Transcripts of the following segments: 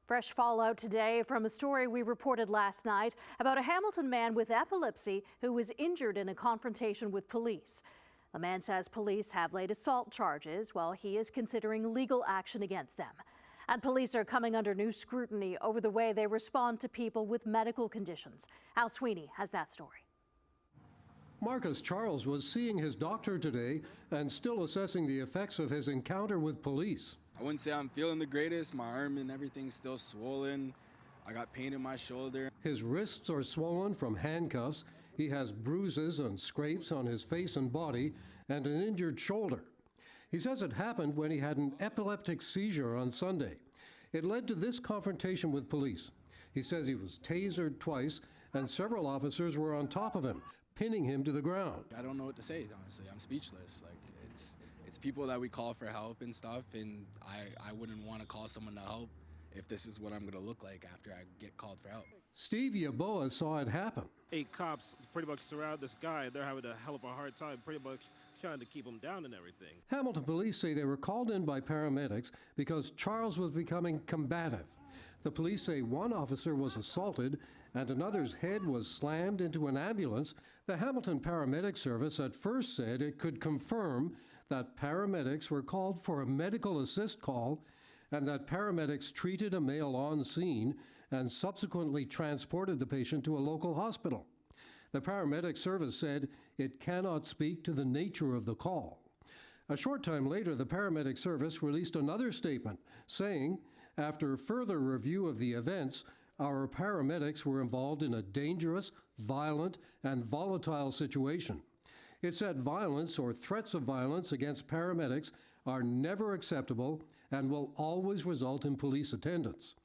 Fresh fallout today from a story we reported last night about a Hamilton man with epilepsy who was injured in a confrontation with police. The man says police have laid assault charges while he is considering legal action against them. And police are coming under new scrutiny over the way they respond to people with medical conditions. Al Sweeney has that story. Marcus Charles was seeing his doctor today and still assessing the effects of his encounter with police. I wouldn't say I'm feeling the greatest. My arm and everything's still swollen. I got pain in my shoulder. His wrists are swollen from handcuffs. He has bruises and scrapes on his face and body and an injured shoulder. He says it happened when he had an epileptic seizure on Sunday. It led to this confrontation with police. He says he was tasered twice and several officers were on top of him, pinning him to the ground. I don't know what to say, honestly. I'm speechless. It's people that we call for help and stuff, and I wouldn't want to call someone to help if this is what I'm going to look like after I get called for help. Steve Yaboa saw it happen. 8 cops pretty much surround this guy. They're having a hell of a hard time pretty much trying to keep him down and everything. Hamilton police say they were called in by paramedics because Charles was becoming combative. The police say one officer was assaulted and another's head was slammed into an ambulance. The Hamilton Paramedic Service at first said it could confirm that paramedics were called for a medical assist call and that paramedics treated a male on scene and subsequently transported the patient to a local hospital. The paramedic service said it cannot speak to the nature of the call. A short time later, the paramedic service released another statement saying, after further review of the events, our paramedics were involved in a dangerous, violent, and volatile situation. It said violence or threats of violence against paramedics are never acceptable and will always result in police attendance.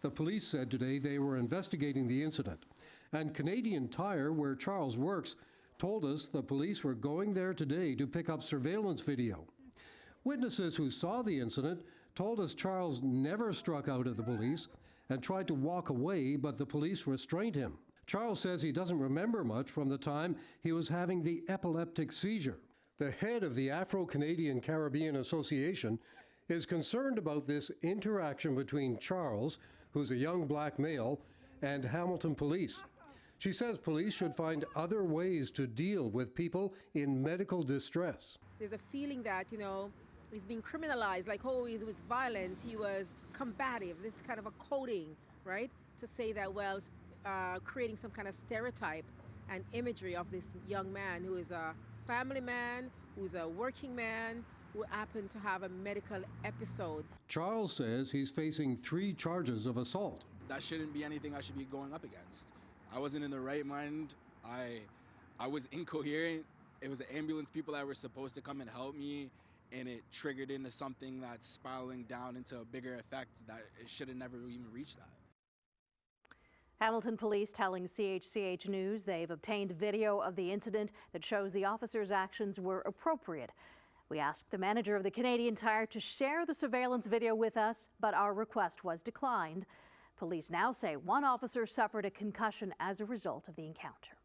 The police said today they were investigating the incident. And Canadian Tire, where Charles works, told us the police were going there today to pick up surveillance video. Witnesses who saw the incident told us Charles never struck out at the police and tried to walk away, but the police restrained him. Charles says he doesn't remember much from the time he was having the epileptic seizure. The head of the Afro-Canadian Caribbean Association is concerned about this interaction between Charles, who's a young black male, and Hamilton police. She says police should find other ways to deal with people in medical distress. There's a feeling that, he's being criminalized, like, oh, he was violent, he was combative, this kind of a coding, right? To say that, well, creating some kind of stereotype and imagery of this young man who is a family man, who's a working man, who happened to have a medical episode. Charles says he's facing 3 charges of assault. That shouldn't be anything I should be going up against. I wasn't in the right mind. I was incoherent. It was the ambulance people that were supposed to come and help me, and it triggered into something that's spiraling down into a bigger effect that it should have never even reached that. Hamilton police telling CHCH News they've obtained video of the incident that shows the officer's actions were appropriate. We asked the manager of the Canadian Tire to share the surveillance video with us, but our request was declined. Police now say one officer suffered a concussion as a result of the encounter.